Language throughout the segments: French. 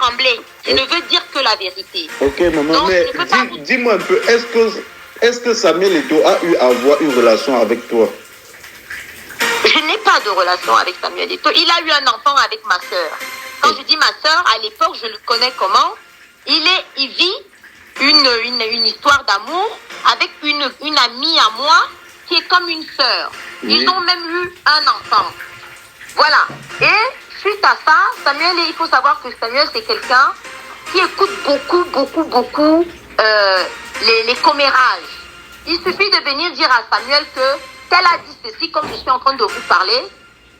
trembler. Je ne veux dire que la vérité. Ok, maman, Donc, mais dis-moi un peu, est-ce que Samuel Eto'o a eu à avoir une relation avec toi? Je n'ai pas de relation avec Samuel Eto'o. Il a eu un enfant avec ma soeur. Quand je dis ma soeur, à l'époque, je le connais comment? Il vit une histoire d'amour avec une amie à moi qui est comme une sœur. Oui. Ils ont même eu un enfant. Voilà. Et suite à ça, Samuel, il faut savoir que Samuel, c'est quelqu'un qui écoute beaucoup les commérages. Il suffit de venir dire à Samuel que tel a dit ceci, comme je suis en train de vous parler.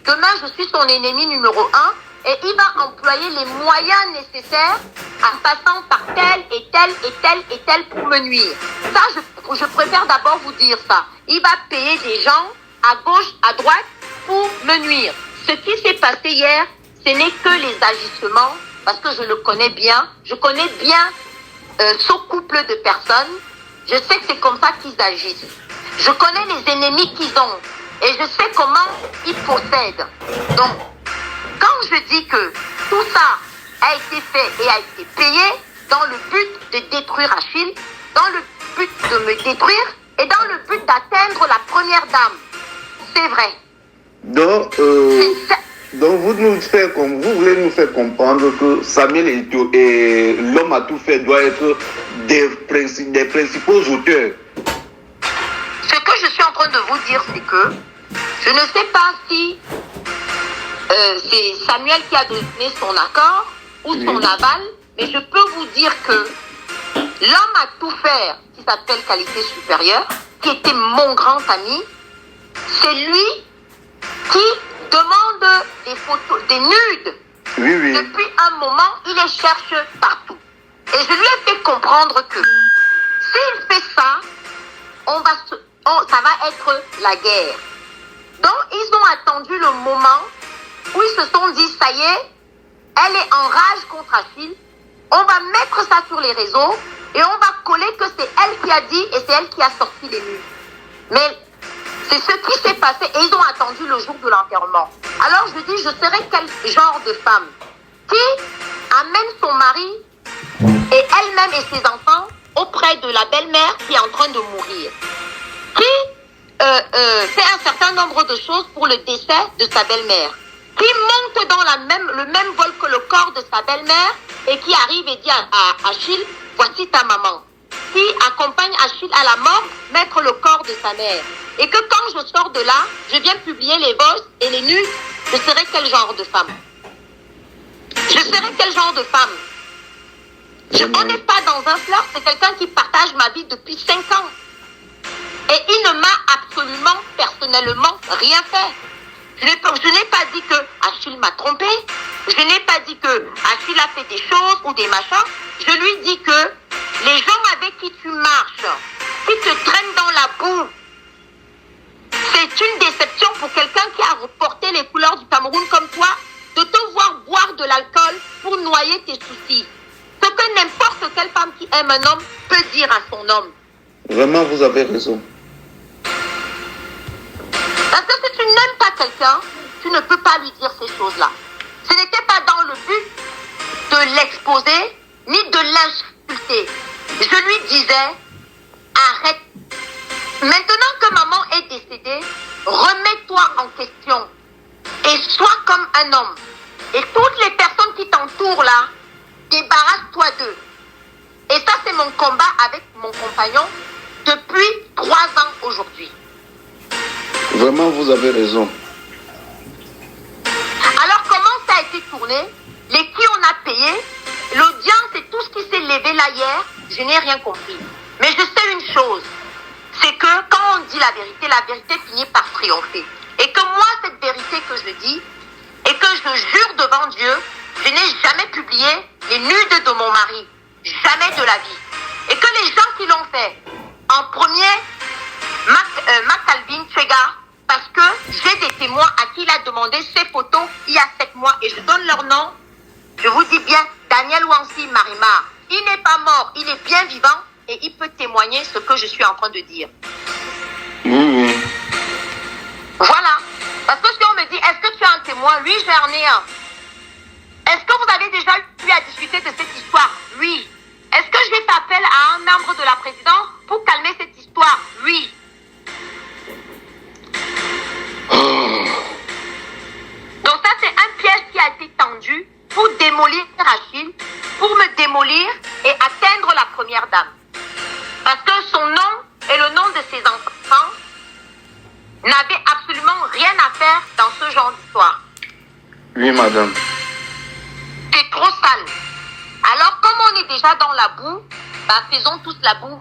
Demain, je suis son ennemi numéro 1 et il va employer les moyens nécessaires en passant par tel et tel et tel et tel pour me nuire. Ça, je préfère d'abord vous dire ça. Il va payer des gens à gauche, à droite pour me nuire. Ce qui s'est passé hier, ce n'est que les agissements, parce que je le connais bien. Je connais bien ce couple de personnes. Je sais que c'est comme ça qu'ils agissent. Je connais les ennemis qu'ils ont et je sais comment ils procèdent. Donc, quand je dis que tout ça a été fait et a été payé dans le but de détruire Achille, dans le but de me détruire et dans le but d'atteindre la première dame, c'est vrai. Donc vous voulez nous faire comprendre que Samuel Eto'o et l'homme à tout faire doit être des principaux auteurs. Ce que je suis en train de vous dire, c'est que je ne sais pas si c'est Samuel qui a donné son accord ou son aval, mais je peux vous dire que l'homme à tout faire, qui s'appelle Qualité Supérieure, qui était mon grand ami, c'est lui qui demande des photos, des nudes. Oui. Depuis un moment, il les cherche partout. Et je lui ai fait comprendre que s'il fait ça, ça va être la guerre. Donc, ils ont attendu le moment où ils se sont dit, ça y est, elle est en rage contre Achille. On va mettre ça sur les réseaux et on va coller que c'est elle qui a dit et c'est elle qui a sorti les nudes. Mais c'est ce qui s'est passé et ils ont attendu le jour de l'enterrement. Alors je dis, je serais quel genre de femme qui amène son mari et elle-même et ses enfants auprès de la belle-mère qui est en train de mourir, qui fait un certain nombre de choses pour le décès de sa belle-mère, qui monte dans le même vol que le corps de sa belle-mère et qui arrive et dit à Achille, voici ta maman, qui accompagne Achille à la mort, mettre le corps de sa mère. Et que quand je sors de là, je viens publier les bosses et les nus, je serai quel genre de femme? Je serai quel genre de femme? On n'est pas dans un flirt, c'est quelqu'un qui partage ma vie depuis 5 ans. Et il ne m'a absolument, personnellement, rien fait. Je n'ai pas dit que Achille m'a trompé. Je n'ai pas dit que Achille a fait des choses ou des machins. Je lui dis que les gens avec qui tu marches, qui te traînent dans la boue, c'est une déception pour quelqu'un qui a reporté les couleurs du Cameroun comme toi, de te voir boire de l'alcool pour noyer tes soucis. Ce que n'importe quelle femme qui aime un homme peut dire à son homme. Vraiment, vous avez raison. Parce que si tu n'aimes pas quelqu'un, tu ne peux pas lui dire ces choses-là. Ce n'était pas dans le but de l'exposer, ni de l'insulter. Je lui disais, arrête. Maintenant que maman est décédée, remets-toi en question et sois comme un homme. Et toutes les personnes qui t'entourent là, débarrasse-toi d'eux. Et ça, c'est mon combat avec mon compagnon depuis 3 ans aujourd'hui. Vraiment, vous avez raison. Alors, comment ça a été tourné? Les qui on a payé? L'audience et tout ce qui s'est levé là hier, je n'ai rien compris. Mais je sais une chose, c'est que quand on dit la vérité finit par triompher. Et que moi, cette vérité que je dis, et que je jure devant Dieu, je n'ai jamais publié les nudes de mon mari. Jamais de la vie. Et que les gens qui l'ont fait, en premier, Calvin Twega, parce que j'ai des témoins à qui il a demandé ces photos il y a 7 mois et je donne leur nom. Je vous dis bien, Daniel Wansi Marimar. Il n'est pas mort, il est bien vivant et il peut témoigner ce que je suis en train de dire. Oui. Voilà. Parce que si on me dit, est-ce que tu as un témoin? Oui, j'en ai un. Est-ce que vous avez déjà eu à discuter de cette histoire? Oui. Est-ce que j'ai fait appel à un membre de la présidence pour calmer cette histoire? Oui. Donc ça, c'est un piège qui a été tendu pour démolir Achille, pour me démolir et atteindre la première dame. Parce que son nom et le nom de ses enfants n'avaient absolument rien à faire dans ce genre d'histoire. Oui, madame. C'est trop sale. Alors, comme on est déjà dans la boue, bah, faisons tous la boue.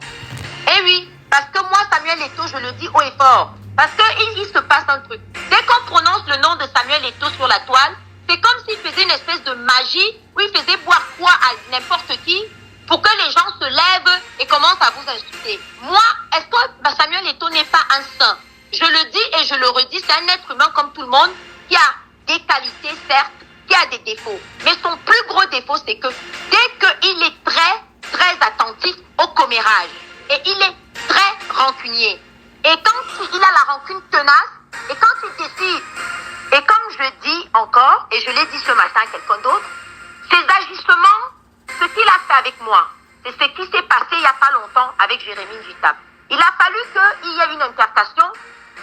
Eh oui, parce que moi, Samuel Eto'o, je le dis haut et fort. Parce qu'il se passe un truc. Dès qu'on prononce le nom de Samuel Eto'o sur la toile, c'est comme s'il faisait une espèce de magie où il faisait boire quoi à n'importe qui pour que les gens se lèvent et commencent à vous insulter. Moi, est-ce que Samuel Eto'o n'est pas un saint? Je le dis et je le redis, c'est un être humain comme tout le monde qui a des qualités, certes, qui a des défauts. Mais son plus gros défaut, c'est que dès qu'il est très attentif au commérage, et il est très rancunier. Et quand il a la rancune tenace, et quand il décide, et comme je dis encore, et je l'ai dit ce matin à quelqu'un d'autre, ses agissements, ce qu'il a fait avec moi, c'est ce qui s'est passé il n'y a pas longtemps avec Jérémie Njitap. Il a fallu qu'il y ait une intercation